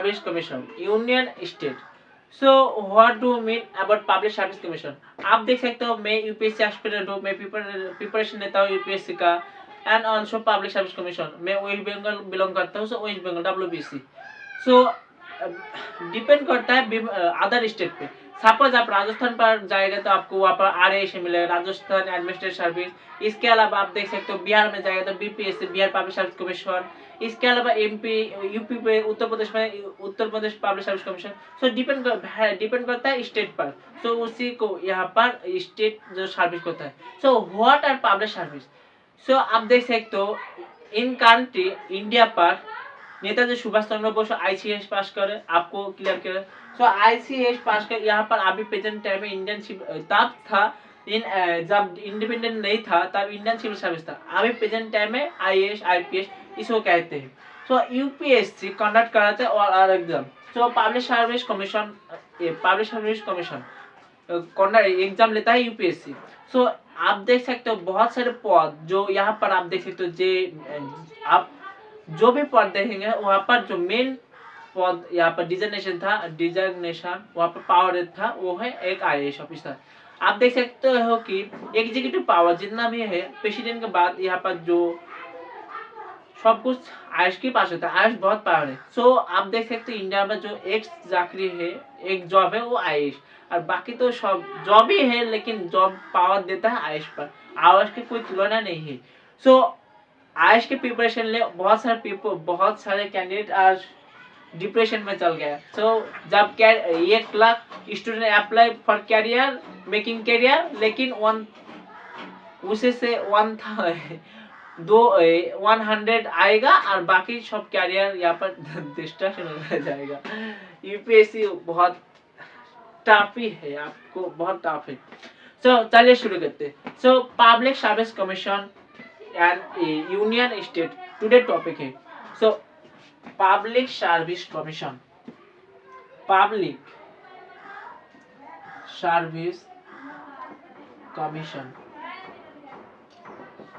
Service Commission, Union State. So what do you mean about Public Service Commission? आप देख सकते हो मैं यूपीएससी एस्पिरेंट हूँ, मैं प्रिपरेशन लेता हूँ यूपीएससी का and also public service commission. मैं वेस्ट बंगाल बिलोंग करता हूँ, so West Bengal WBC. So depend करता है अदर स्टेट पे। सपोज आप राजस्थान पर जाएगा तो आपको वहाँ पर आरएएस मिलेगा, राजस्थान एडमिनिस्ट्रेटिव सर्विस। इसके अलावा आप देख सकते हो बिहार में जाएगा तो BPSC, Bihar public service commission. इसके अलावा एमपी, यूपी पे, उत्तर प्रदेश में Uttar Pradesh public service commission. So depend करता है स्टेट पर। सो उसी को यहाँ पर स्टेट जो सर्विस होता है। So what are public service? So आप देख सकते हो इन कंट्री इंडिया पर नेताजी सुभाष चंद्र बोस आईसीएस पास करे, आपको क्लियर करे। सो आईसीएस पास कर यहाँ पर अभी प्रेजेंट टाइम में इंडियन तब था जब इंडिपेंडेंट नहीं था तब इंडियन सिविल सर्विस था। अभी प्रेजेंट टाइम में आईएएस आईपीएस इसको कहते हैं। सो यूपीएससी कंडक्ट कराते हैं और एग्जाम। सो पब्लिक सर्विस कमीशन एग्जाम लेता है यूपीएससी। सो आप देख सकते हो बहुत सारे पद जो यहाँ पर आप देख सकते हो। जे आप जो भी पद देखेंगे वहाँ पर जो मेन पद यहाँ पर डिजर्नेशन वहाँ पर पावर था वो है एक आईएएस ऑफिसर। आप देख सकते हो कि एग्जीक्यूटिव पावर जितना भी है प्रेसिडेंट के बाद यहाँ पर जो सब कुछ आयुष के पास होता है। आयुष बहुत पावर है। सो आप देख सकते हो इंडिया में जो एक चाकरी है, एक जॉब है वो आयुष, और बाकी तो सब जॉब ही है लेकिन जॉब पावर देता है आयुष पर। आयुष की कोई तुलना नहीं है। सो आयुष के प्रिपरेशन ले बहुत सारे कैंडिडेट आज डिप्रेशन में चल गया। सो जब 1 lakh student apply for career making career, लेकिन उसे से 100 आएगा और बाकी सब कैरियर यहाँ पर डिस्ट्रक्शन हो जाएगा। यूपीएससी बहुत टफ ही है, आपको बहुत टफ है। सो चलिए शुरू करते हैं। So public service commission and union state today topic है। So public service commission, public service commission.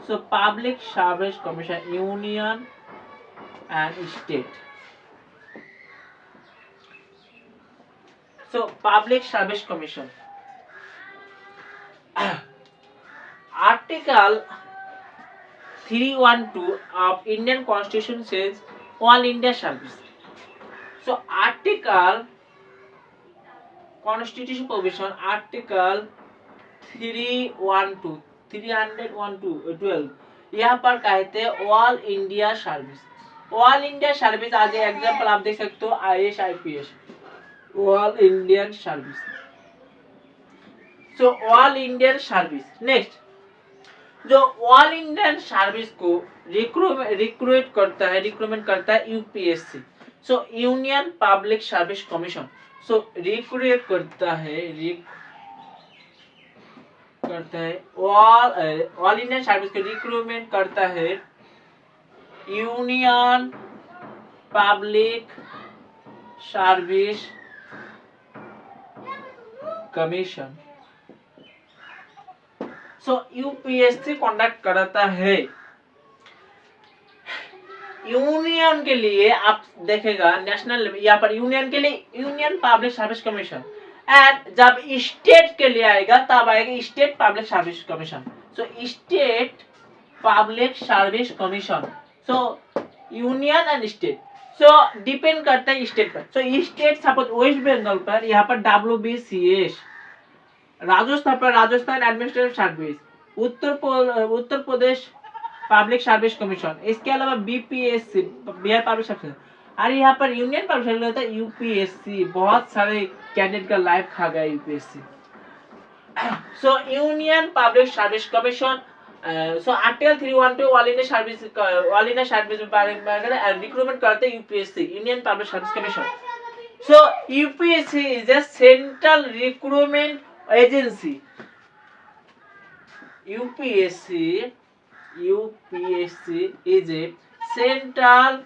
So Public Service Commission, Union and State. So Public Service Commission. Article 312 of Indian Constitution says all India service. So Article Constitution provision Article 312 यहाँ पर कहते हैं all India service. All India service आज example आप देख सकते हो IAS IPS, all Indian service. So all Indian service. Next जो ऑल इंडियन सर्विस को रिक्रूटमेंट करता है UPSC. So union public service commission. So recruit करता है ऑल इंडियन सर्विस को रिक्रूटमेंट करता है union public service commission. So UPSC conduct कराता है यूनियन के लिए। आप देखेगा नेशनल लेवल यहाँ पर यूनियन के लिए union public service commission, and जब स्टेट के लिए आएगा तब आएगा state public service commission. So state public service commission. So union and state. So depend करता है स्टेट पर। सो स्टेट सपोज वेस्ट बंगाल पर यहाँ पर डब्ल्यूबीसीएस, राजस्थान पर राजस्थान एडमिनिस्ट्रेटिव सर्विस, उत्तर प्रदेश पब्लिक सर्विस कमीशन, इसके अलावा बीपीएससी बिहार पब्लिक सर्विस, और यहाँ पर यूनियन पब्लिक सर्विस होता है यूपीएससी। बहुत सारे कैंडिडेट का लाइफ खा गया UPSC. So union public service commission. So article 312 all India service में रिक्रूटमेंट करते हैं UPSC, union public service commission. So UPSC is a central recruitment agency. UPSC is a central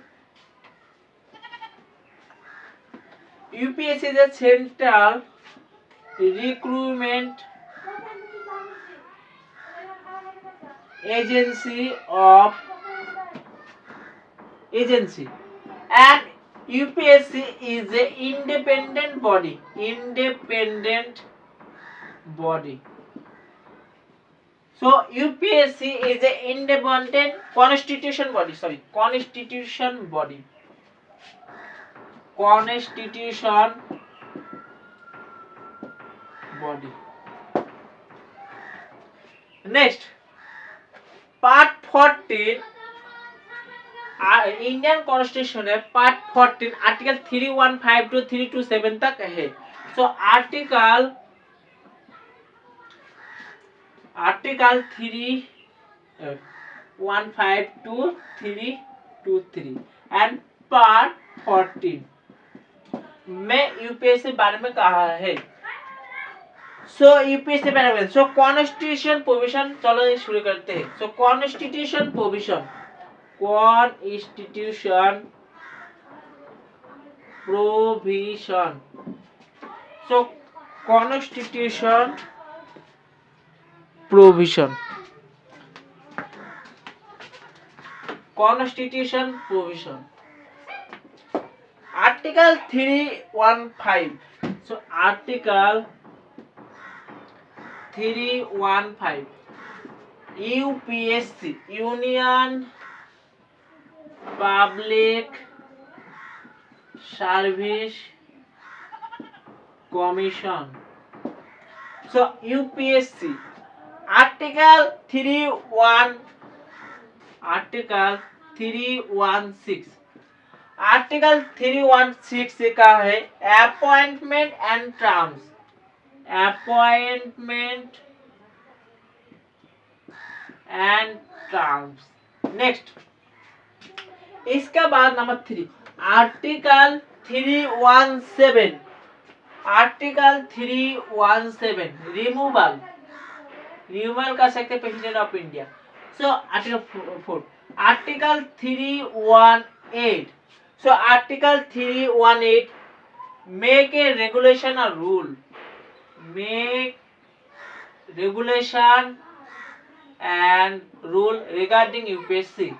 recruitment agency and UPSC is a independent body. Independent body. So UPSC is a independent constitution body. Sorry, constitution body. Constitution body. Next, part 14. Indian constitution है part 14 article 315 to 327 तक है. So article 315 to 323 and part 14 में UPSC बारे में कहा है. सो UPSC बारे में सो कॉन्स्टिट्यूशन प्रोविजन. चलो शुरू करते हैं. So constitution provision. Constitution provision. So constitution provision. Constitution provision. Article 315. So article 315 UPSC Union Public Service Commission. So UPSC Article 316. Article 316 से कहा है appointment and terms. Appointment and terms. Next, इसका बाद number 3 article 317. Article 317 removal कर सकते president of India. So article 4 article 318. So article 318 make a regulation और rule. Make regulation and rule regarding UPSC.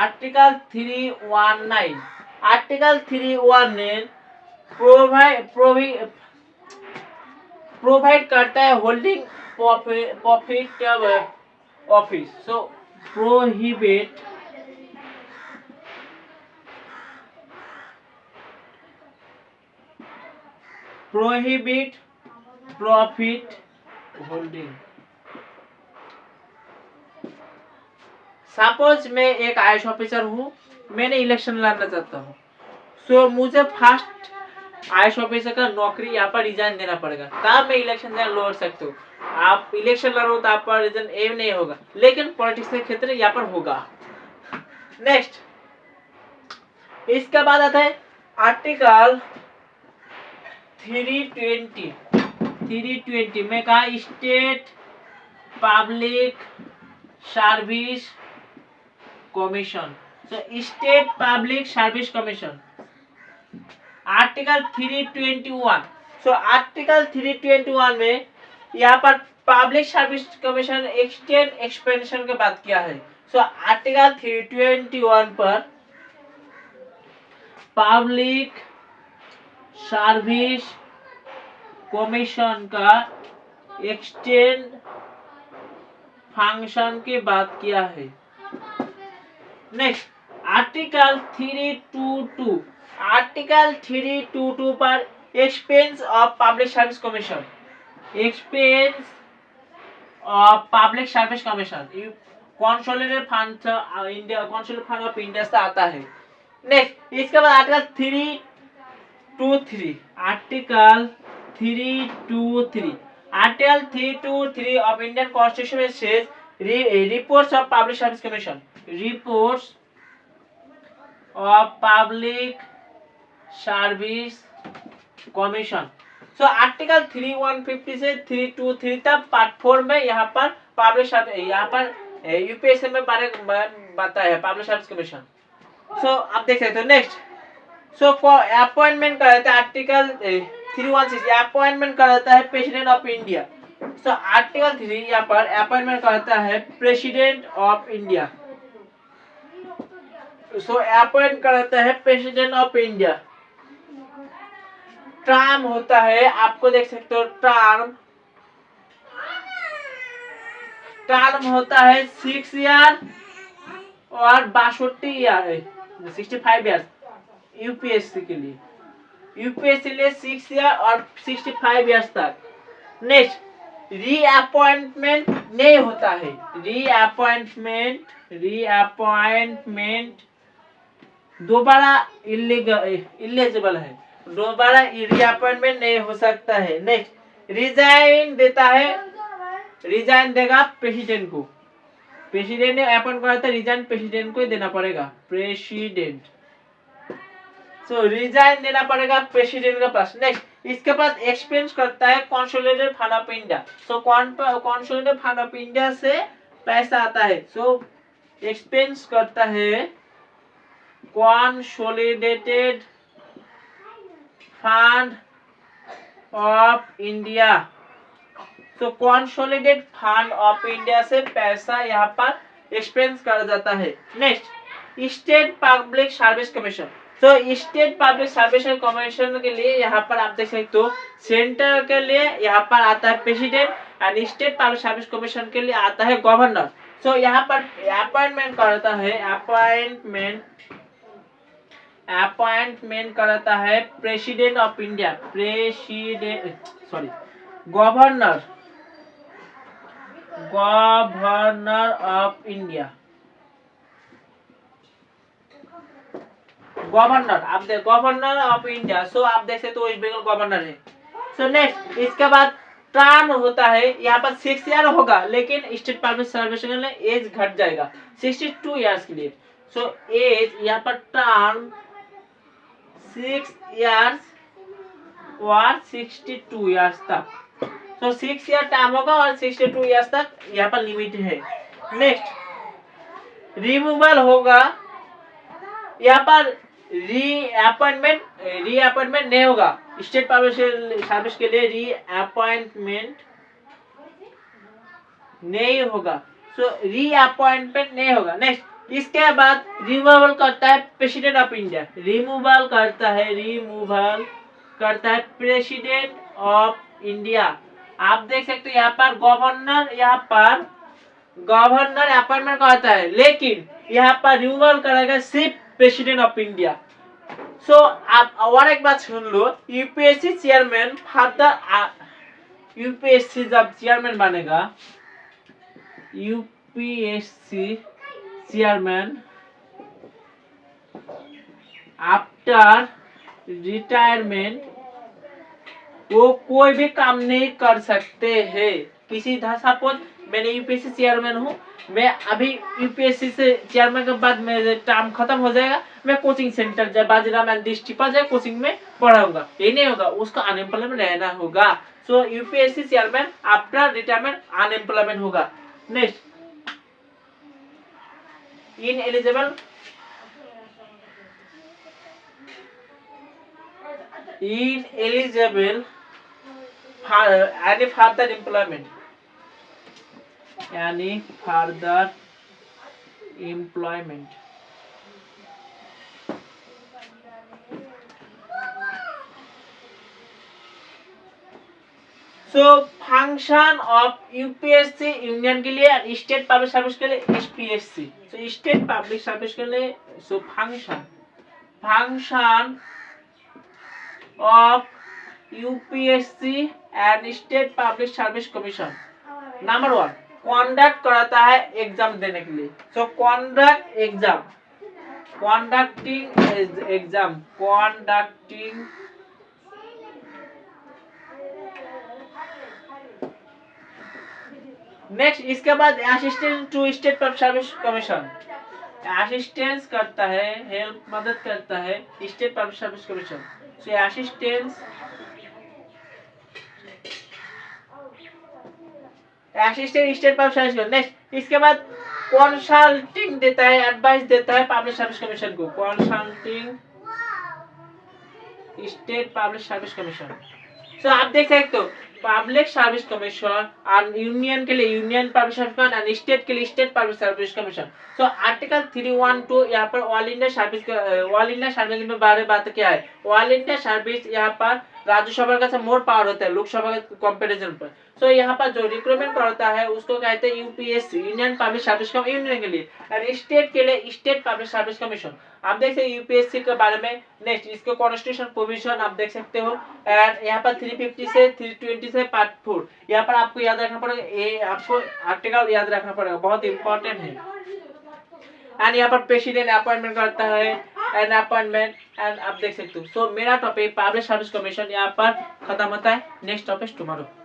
Article 319. Article 319 provide करता है holding profit office. So prohibit profit holding. Suppose मैं एक IAS officer हूँ, मैंने election लड़ना चाहता हूँ. सो मुझे फर्स्ट आईएएस ऑफिसर का नौकरी यहाँ पर रिजाइन देना पड़ेगा, तब मैं इलेक्शन लड़ सकता हूँ. आप इलेक्शन लड़ो तो आपका रिजाइन एम नहीं होगा, लेकिन पॉलिटिक्स के क्षेत्र यहाँ पर होगा. नेक्स्ट, इसके बाद आता है आर्टिकल 320 में कहा state public service commission. So state public service commission article 321. So article 321 में यहाँ पर public service commission extend expansion के बात किया है. सो आर्टिकल 321 पर पब्लिक सर्विस कमीशन का एक्सटेंड फंक्शन की बात किया है. Next, article 322. आर्टिकल 322 पर expense of public service commission. Expense of public service commission consolidated fund India, consolidated fund of India से आता है. नेक्स्ट, इसके बाद article 323. Article 323. Article 323 of Indian constitution says reports of public service commission. Reports of public service commission. So article 3150 से 323 तक part 4 में यहाँ पर पब्लिक सर्विस, यहाँ पर यूपीएससी में बारे में बताया है पब्लिक सर्विस कमीशन. सो आप देख सकते हो. नेक्स्ट, सो फॉर अपॉइंटमेंट का रहता है आर्टिकल 316. अपॉइंटमेंट का रहता है president of India. So article 3 यहाँ पर अपॉइंटमेंट का रहता है president of India. So appoint कराता है प्रेसिडेंट ऑफ इंडिया। टर्म होता है, आपको देख सकते हो टर्म, टर्म होता है 6 ईयर और 62 ईयर है, 65 ईयर यूपीएससी के लिए। यूपीएससी के लिए 6 ईयर और 65 ईयर्स तक। नेक्स्ट रीअपॉइंटमेंट नहीं होता है। रीअपॉइंटमेंट दोबारा इलिजिबल है, दोबारा रीअपॉइंटमेंट नहीं हो सकता है। नेक्स्ट रिजाइन देता है, रिजाइन देगा प्रेसिडेंट को। प्रेसिडेंट ने अपॉइंट करा था, रिजाइन प्रेसिडेंट को ही देना पड़ेगा, प्रेसिडेंट। सो रिजाइन देना पड़ेगा प्रेसिडेंट के पास। नेक्स्ट इसके पास एक्सपेंस करता है consolidated fund of India. So consolidated fund of India से पैसा आता है। सो एक्सपेंस करता है कंसोलिडेटेड फंड ऑफ इंडिया। तो कंसोलिडेटेड फंड ऑफ इंडिया से पैसा यहाँ पर एक्सपेंस कर जाता है। Next state public service commission. तो स्टेट पब्लिक सर्विस कमीशन के लिए यहाँ पर आप देख सकते हो, सेंटर के लिए यहाँ पर आता है president and state public service commission के लिए आता है गवर्नर। सो यहाँ पर अपॉइंटमेंट करता है, अपॉइंटमेंट करता है president of India, governor of India. Governor आप देख, गवर्नर ऑफ इंडिया। सो आप देख सकते हो वेस्ट बंगाल गवर्नर है। सो नेक्स्ट इसके बाद टर्म होता है, यहाँ पर 6 ईयर होगा, लेकिन स्टेट पब्लिक सर्विस में एज घट जाएगा 62 ईयर्स के लिए। सो एज यहाँ पर टर्म 6 ईयर्स और 62 ईयर्स तक। तो 6 ईयर टर्म होगा और 62 ईयर्स तक यहाँ पर लिमिट है। नेक्स्ट रिमूवल होगा, यहाँ पर रीअपॉइंटमेंट नहीं होगा। स्टेट पब्लिक सर्विस के लिए रीअपॉइंटमेंट नहीं होगा। सो रीअपॉइंटमेंट नहीं होगा। नेक्स्ट इसके बाद रिमूवल करता है प्रेसिडेंट ऑफ इंडिया। रिमूवल करता है प्रेसिडेंट ऑफ इंडिया। आप देख सकते हो यहाँ पर गवर्नर अपॉइंटमेंट करता है, लेकिन यहाँ पर रिमूवल करेगा सिर्फ प्रेसिडेंट ऑफ इंडिया। सो आप और एक बात सुन लो, यूपीएससी चेयरमैन यूपीएससी जब चेयरमैन बनेगा, यूपीएससी चेयरमैन आफ्टर रिटायरमेंट वो कोई भी काम नहीं कर सकते हैं। किसी सपोज मैंने यूपीएससी चेयरमैन हूँ, मैं अभी यूपीएससी से चेयरमैन के बाद मेरा टर्म खत्म हो जाएगा, मैं कोचिंग सेंटर जाए, बाजीराव एंड डिस्ट्रिक्ट जाए, कोचिंग में पढ़ाऊंगा, ये नहीं होगा, उसका अनएम्प्लॉयमेंट रहना होगा। So UPSC chairman after retirement unemployment होगा। Next ineligible any further employment, so function of UPSC union के लिए, स्टेट पब्लिक सर्विस के लिए SPSC. So state public service के लिए so function of UPSC and state public service commission. Number 1 conduct कराता है exam देने के लिए। सो कंडक्टिंग नेक्स्ट इसके बाद assistant to state public service commission, assistance करता है, हेल्प मदद करता है state public service commission. So assistance state public service commission. Next इसके बाद कंसल्टिंग देता है, एडवाइस देता है पब्लिक सर्विस कमीशन को, consulting state public service commission. So आप देख सकते हो पब्लिक सर्विस कमीशन और यूनियन के लिए यूनियन पब्लिक सर्विस कमीशन और स्टेट के लिए state public service commission. So article 312 यहाँ पर ऑल इंडिया सर्विस के बारे में बात क्या है। ऑल इंडिया सर्विस यहाँ पर राज्यसभा का मोर पावर होता है लोकसभा के कंपैरिजन पर। सो यहाँ पर जो रिक्रूटमेंट करता है उसको कहते हैं UPSC, union public service commission, union के लिए, और स्टेट के लिए स्टेट पब्लिक सर्विस कमीशन। आप देख सकते यूपीएससी के बारे में। नेक्स्ट इसके कॉन्स्टिट्यूशन प्रोविजन आप देख सकते हो, एंड यहाँ पर 350 से 320 से पार्ट 4 यहाँ पर आपको याद रखना पड़ेगा, ये आपको आर्टिकल याद रखना पड़ेगा, बहुत इंपॉर्टेंट है। एंड यहाँ पर प्रेसिडेंट अपॉइंटमेंट करता है एंड अपॉइंटमेंट, एंड आप देख सकते हो। सो मेरा टॉपिक पब्लिक सर्विस कमीशन यहाँ पर खत्म होता है। Next topic tomorrow.